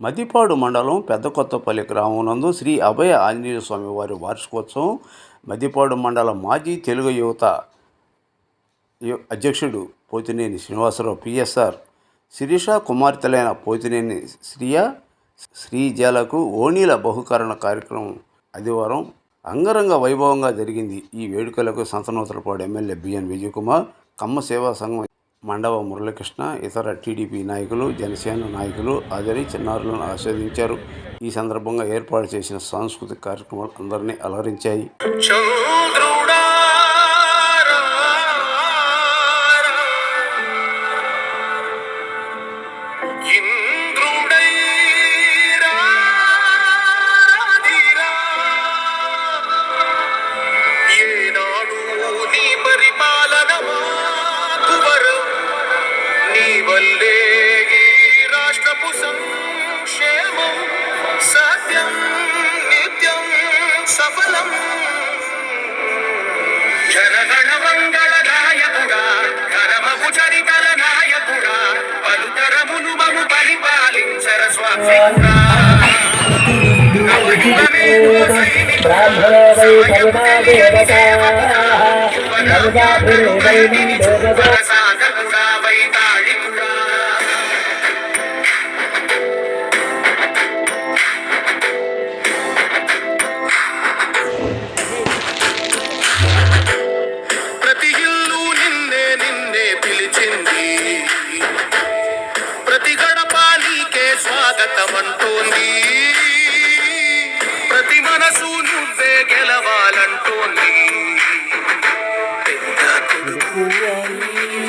మదిపాడు మండలం పెద్దకొత్తపల్లి గ్రామం నందు శ్రీ అభయ ఆంజనేయ స్వామి వారి వార్షికోత్సవం మదిపాడు మండల మాజీ తెలుగు యువత అధ్యక్షుడు పోతినేని శ్రీనివాసరావు పిఎస్ఆర్ శిరీష కుమార్తెలైన పోతినేని శ్రీజలకు ఓణీల బహుకరణ కార్యక్రమం ఆదివారం అంగరంగ వైభవంగా జరిగింది. ఈ వేడుకలకు సంతనూతలపాడు ఎమ్మెల్యే బిఎన్ విజయకుమార్, కమ్మ సేవా సంఘం మండవ మురళీకృష్ణ, ఇతర టీడీపీ నాయకులు, జనసేన నాయకులు హాజరై చిన్నారులను ఆస్వాదించారు. ఈ సందర్భంగా ఏర్పాటు చేసిన సాంస్కృతిక కార్యక్రమాలు అందరినీ అలరించాయి. రాష్ట్రపు సంక్షేమం సత్యం నిత్యం సఫలం జనగణ మంగళ నాయకుడా కరమగు చరితల నాయకుడా పలుతరములు మము పరిపాలించర స్వామి స్వాగతమంటోంది, ప్రతి మనసు నువ్వే గెలవాలంటోంది. పెద్ద కొడుకు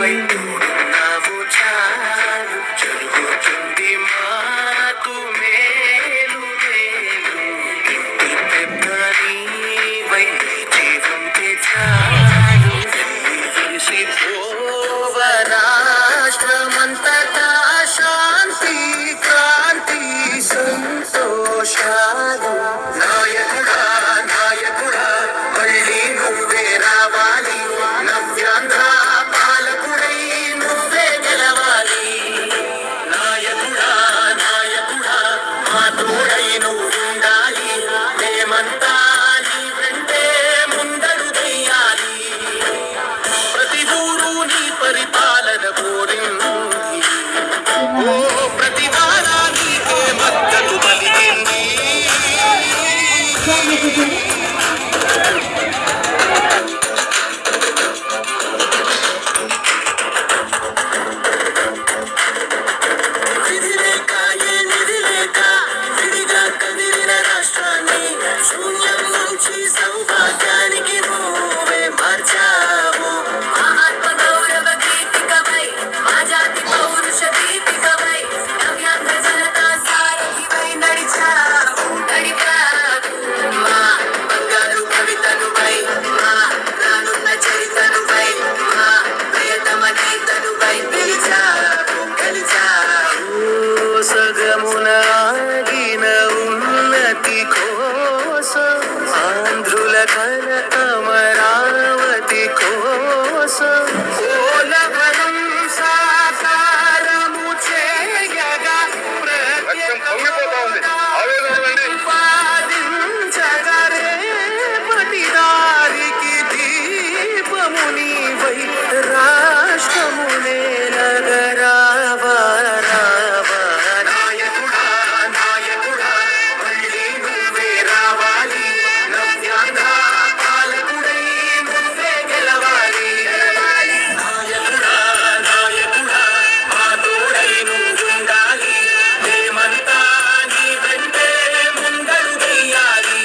వైపున్నావు చాలు జరుగుతుంది మాకు మేలు మేలు. ఇంటి పెద్ద నీవై జీవంతే చాలు తెలిసిపోవ రాష్ట్రమంతటా శాంతి క్రాంతి సంతోషాలు. నాయకుడా నాయకుడా మళ్ళీ నువ్వే రావాలి, నవ్యాంధ్ర పాలకుడై నువ్వే గెలవాలి. నాయకుడా నాయకుడా మా తోడై నువ్వు ఉండాలి, మేమంతా నీ వెంటే ముందడు వెయ్యాలి. ప్రతి ఊరు నీ పరిపాలన కోరింది, ఓ ప్రతి వారా నీకే మద్దతు పలికింది. విధి లేక ఏ నిధి లేక విడిగా కదిలిన రాష్ట్రాన్ని శూన్యం నుంచి సౌభాగ్యానికి నువ్వే మార్చావు. ఆత్మ గౌరవ గీతికవై మా జాతి పౌరుష దీపికవై నవ్యాంధ్ర జనతా సారథివై నడిచావు నడిపావు. మా బంగారు కవితనువై, మా రానున్న చరితనువై, మా ప్రియతమ నేతనువై గెలిచావు గెలిచావు. సగమున ఆగిన ఉన్నతి కోసం ఆంధ్రుల కలత అమరావతి కోసం పోలవరం సాకారము చేయగా ఉపాదించగరేపటి దారికి దీపము నీవై రాష్ట్రమునే నగరావా రావా. నాయకుడా నాయకుడా మళ్ళీ నువ్వే రావాలి, నవ్యాంధ్ర పాలకుడై నువ్వే గెలవాలి. నాయకుడా నాయకుడా మా తోడై నువ్వు ఉండాలి, మేమంతా నీ వెంటే ముందడు వెయ్యాలి.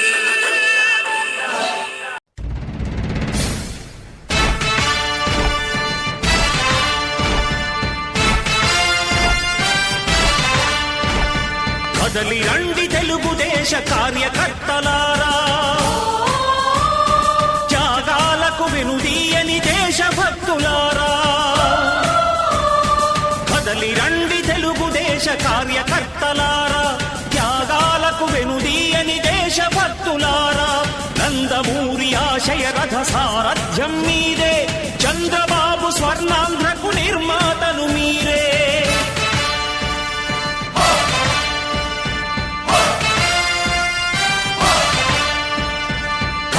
కదలి రండి తెలుగుదేశ కార్యకర్తలారా, త్యాగాలకు వెనుదీయని దేశభక్తులారా. కదలి రండి తెలుగుదేశ కార్యకర్తలారా, త్యాగాలకు వెనుదీయని దేశభక్తులారా. నందమూరి ఆశయ రథ సారథ్యం మీదే, చంద్రబాబు స్వర్ణాంధ్రకు నిర్మాతను మీరే.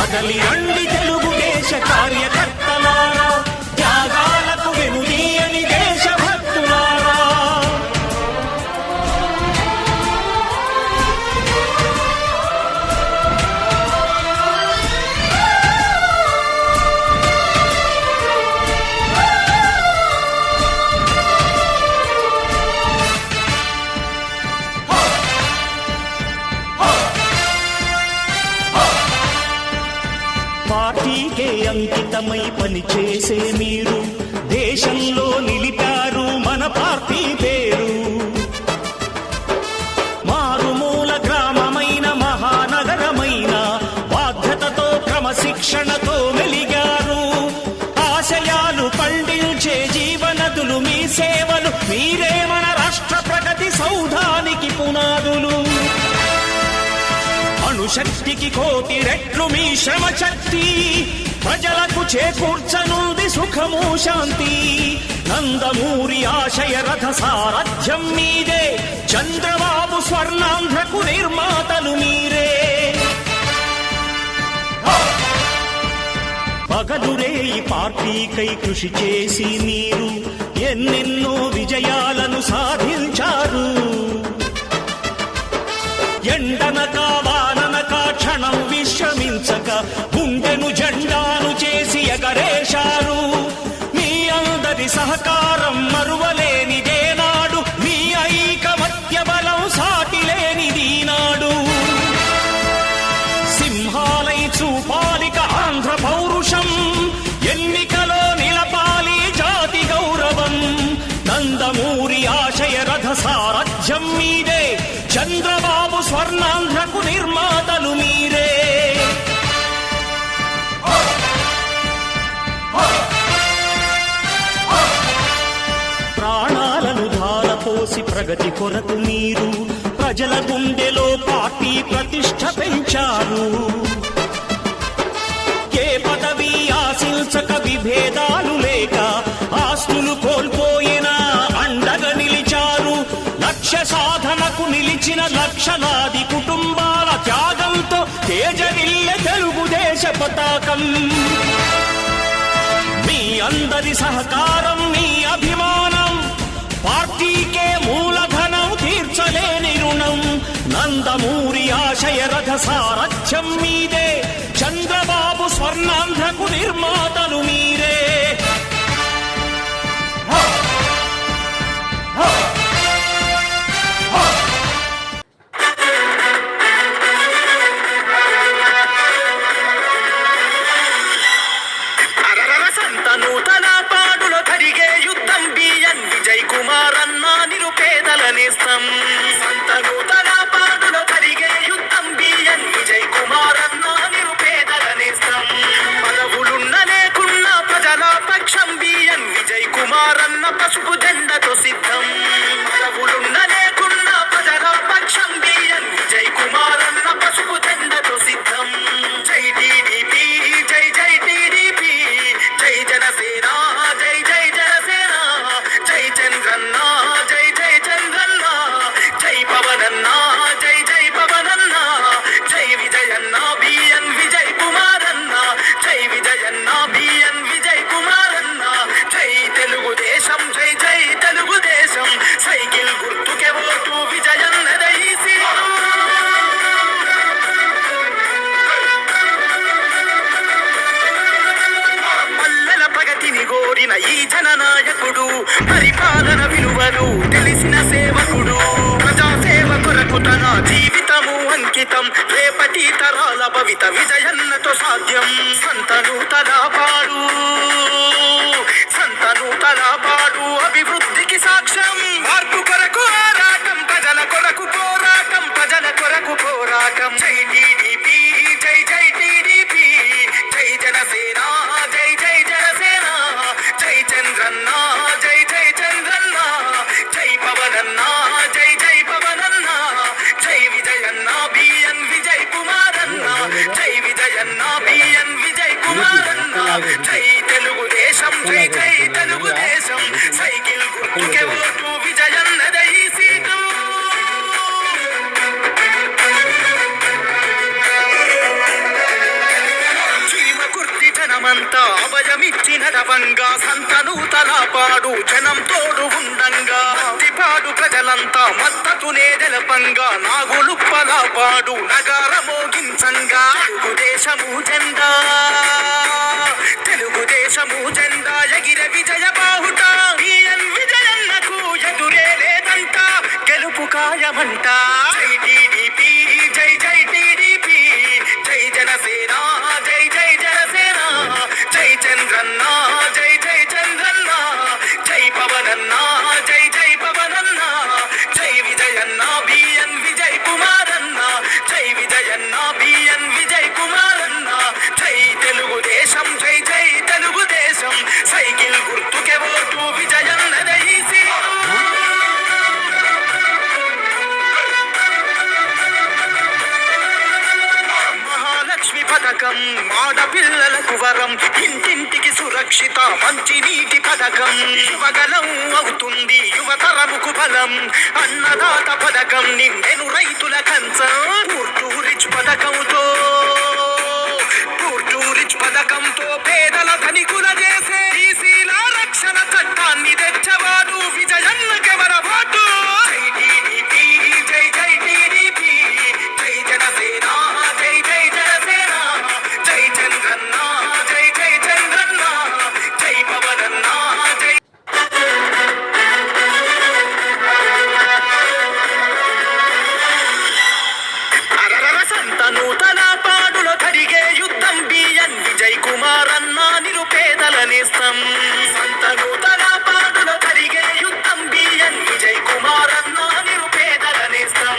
కదలి రండి తెలుగుదేశ కార్యకర్తలారా, త్యాగాలకు వెనుదీయని దేశభక్తులారా. పార్టీకే అంకితమై పనిచేసే మీరు దేశంలో నిలిపారు మన పార్టీ పేరు. మారుమూల గ్రామమైన మహానగరమైన బాధ్యతతో క్రమశిక్షణతో మెలిగారు. ఆశయాలు పండించే జీవనదులు మీ సేవలు, మీరే మన రాష్ట్ర ప్రగతి సౌధానికి పునాదులు. అణుశక్తికి కోటి రెట్లు మీ శ్రమ శక్తి, ప్రజలకు చేకూర్చనుంది సుఖము శాంతి. నందమూరి ఆశయ రథ సారథ్యం మీదే, చంద్రబాబు స్వర్ణాంధ్రకు నిర్మాతలు మీరే. పగలురే ఈ పార్టీకై కృషి చేసి మీరు ఎన్నెన్నో విజయాలను సాధించారు. ఎండనక వాననక క్షణం విశ్రమించక గుండెను జెండాను చేసి ఎగరేశారు. మీ అందరి సహకారం మరువలేనిదేనాడు, మీ ఐకమత్య బలం సాటిలేనిదీనాడు. సింహాలై చూపాలిక ఆంధ్ర పౌరుషం, ఎన్నికలో నిలపాలి జాతి గౌరవం. నందమూరి ఆశయ రథ సారథ్యం మీదే, చంద్రబాబు స్వర్ణాంధ్రకు నిర్మాతలు మీరే. ప్రాణాలను ధారపోసి ప్రగతి కొరకు మీరు ప్రజల గుండెలో పార్టీ ప్రతిష్ఠ పెంచారు. ఏ పదవి ఆశించక విభేదాలు లేక ఆస్తులు కోల్పోయినా అండగా నిలిచారు. లక్ష్య సాధనకు నిలిచిన లక్షలాది కుటుంబాల త్యాగంతో తేజరిల్లె తెలుగుదేశ పతాకం. మీ అందరి సహకారం, మీ అభిమానం, పార్టీకే మూలధనం, తీర్చలేని రుణం. నందమూరి ఆశయ రథ సారథ్యం మీదే, చంద్రబాబు స్వర్ణాంధ్రకు నిర్మాతలు మీరే. పసుపు జెండతో సిద్ధం, పదవులున్న లేకున్నా ప్రజల పక్షం బిఎన్ విజయ్ కుమార్ అన్న పసుపు జెండతో సిద్ధం. జై టీడీపీ, జై జై టీడీపీ, జై జనసేన, జై జై జనసేన, జై చంద్రన్న, జై జై చంద్రన్న, జై పవనన్న, జై జై పవనన్న, జై విజయన్న బిఎన్ విజయ్ కుమార్ అన్న, జై విజయన్న బిఎన్ విజయ్ కుమార్ అన్న, జై తెలుగుదేశం, జై జై తెలుగుదేశం, సైకిల్ గుర్తుకే ఓటు విజయన్నదై సీటు. పల్లెల ప్రగతిని కోరిన ఈ జననాయకుడు, పరిపాలన విలువలు తెలిసిన సేవకుడు, ప్రజాసేవ కొరకు తన జీవితము అంకితం, రేపటి తరాల భవిత విజయన్నతో సాధ్యం. సంతను తలపాడు, సంతను తలపాడు, అభివృద్ధికి సాక్ష్యం. మార్పు కొరకు ఆరాటం, ప్రజల కొరకు పోరాటం, ప్రజల కొరకు పోరాటం. జై టీడీపీ, జై జై టీడీపీ, జై జనసేన, జై జై జనసేన, జై చంద్రన్న, జై జై చంద్రన్న, జై పవనన్న, జై జై పవనన్న, జై విజయన్న బిఎన్ విజయ్ కుమార్ అన్న, జై విజయన్న బిఎన్ విజయ్ కుమార్ అన్న, జై తెలుగుదేశం, జై జై తెలుగుదేశం, సైకిల్ గుర్తుకే ఓటు విజయన్నదై సీటు. జనమంతా అభయమిచ్చిన రవంగా సంతనూతలా పాడు జనం తోడు ఉండంగా పాడు ప్రజలంతా మద్దతునే తెలపంగా నాగులుప్పలా పాడు నగార మోగించంగా తెలుగుదేశము జెండా ఎగిర విజయ బాహుట విజయన్నకు ఎదురే లేదంట గెలుపు ఖాయమంట జై టీడీపీ జై జై టీడీపీ జై జనసేన జై జై జనసేన జై చంద్రన్న జై జై చంద్రన్న జై పవనన్న జై జై పవనన్న జై విజయన్న బిఎన్ విజయ్ కుమారన్న జై విజయన్న బిఎన్ విజయ్ కుమారన్న జై తెలుగుదేశం జై జై తెలుగుదేశం సైకిల్ గుర్తుకే ఓటు విజయన్నదై మహాలక్ష్మి పథకం ఆడపిల్లలకు వరం ఇంటింటికి సురక్షిత మంచి నీటి పథకం యువగలం అవుతుంది యువతరముకు బలం అన్నదాత పథకం నిండెను రైతుల కంచం పూర్టూరిచ్ పథకంతో పేదల ధనికుల చేసే ఈసీల రక్షణ చట్టాన్ని తెచ్చవాడు విజయన్నకెవర ఓటు జై టీడీపీ జై జై టీడీపీ జై జనసేన జై జై జనసేన జై చంద్రన్న జై జై చంద్రన్న జై పవనన్న జై అరరర సంతనూతల పాడులో జరిగే యుద్ధం బిఎన్ విజయ్ కుమారన్న నిరుపేదల నేస్తం సంతనూతల పాడులో జరిగే యుద్ధం బిఎన్ విజయ్ కుమారన్న నిరుపేదల నేస్తం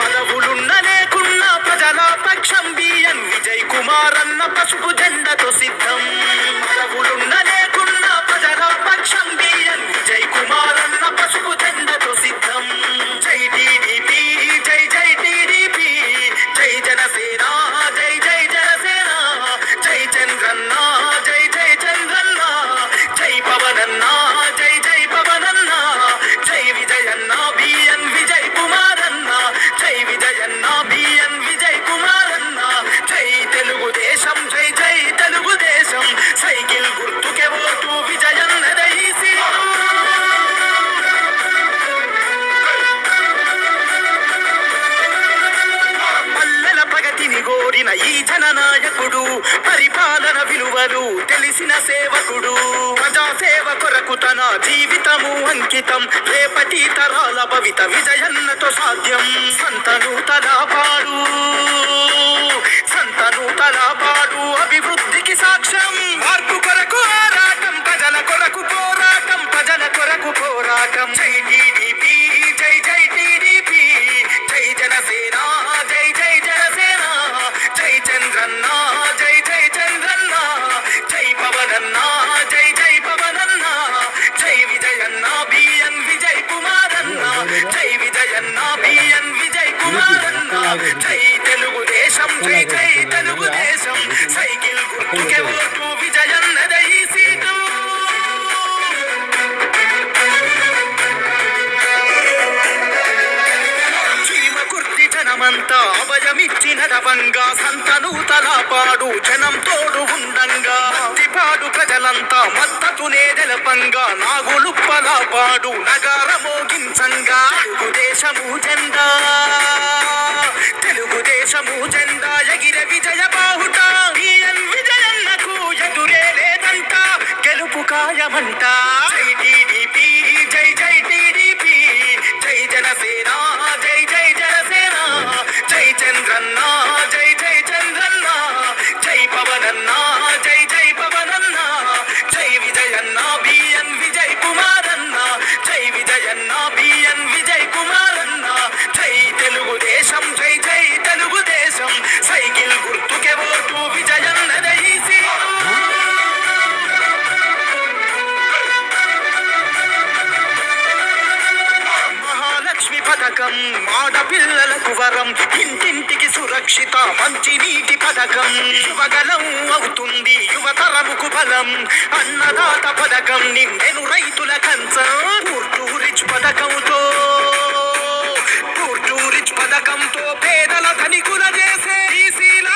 పదవులున్న లేకున్నా ప్రజల పక్షం బిఎన్ విజయ్ కుమారన్న పసుపు జెండతో సిద్ధం పదవులున్న లేకున్నా ప్రజల పక్షం బిఎన్ విజయ్ కుమారన్న పసుపు జెండతో సిద్ధం జై టీడీపీ జై జై టీడీపీ జై జనసేన జై జై జనసేన జై చంద్రన్న జై జై చంద్రన్న జై పవనన్న జై జై పవనన్న జై విజయన్న బిఎన్ విజయ్ కుమారన్న జై విజయన్న బిఎన్ విజయ్ కుమారన్న జై తెలుగుదేశం జై జై తెలుగుదేశం సైకిల్ గుర్తుకే ఓటు విజయన్నదై పల్లెల ప్రగతిని గోరిన ఈ జననాయకుడు పరిపాలన విలువలు తెలిసిన సేవకుడు ప్రజాసేవ కొరకు తన జీవితము అంకితం రేపటి తరాల భవిత విజయన్నతో సాధ్యం సంతనూతల పాడు అభివృద్ధికి సాక్ష్యం మార్పు కొరకు ఆరాటం ప్రజల కొరకు పోరాటం జై టీడీపీ జై జై టీడీపీ జై జనసేన జై జై జనసేన జై చంద్రన్న జై జై చంద్రన్న జై పవనన్న జై జై పవనన్న జై విజయన్న బిఎన్ విజయ్ కుమారన్న జై విజయన్న బిఎన్ విజయ్ కుమారన్న జై తెలుగుదేశం జై జై తెలుగుదేశం సైకిల్ గుర్తుకే ఓటు విజయన్నదై సీటు చీమకుర్తి జనమంతా అభయమిచ్చిన రవంగా సంతనూతల పాడు జనం తోడు ఉండంగా పాడు ప్రజలంతా మద్దతునే తెలపంగా నాగులుప్పలా పాడు నగార మోగించంగా తెలుగుదేశము జెండా ఎగిర విజయ బాహుట విజయన్నకు ఎదురే లేదంట గెలుపు ఖాయమంట జై టీడీపీ జై జై టీడీపీ జై జనసేన జై జై జనసేన జై చంద్రన్న జై జై చంద్రన్న జై పవనన్న జై జై పవనన్న జై విజయన్న బిఎన్ విజయ్ కుమారన్న జై విజయన్న బిఎన్ విజయ్ కుమారన్న జై తెలుగుదేశం జై జై తెలుగుదేశం సైకిల్ గుర్తుకే ఓటు విజయన్నదై మహాలక్ష్మి పథకం ఆడపిల్లలకు వరం ఇంటింటికి సురక్షిత మంచి నీటి పథకం యువగలం అవుతుంది యువతరముకు బలం అన్నదాత పథకం నిండెను రైతుల కంచం పూర్టూరిచ్ పథకంతో పేదల ధనికుల చేసే ఈసీల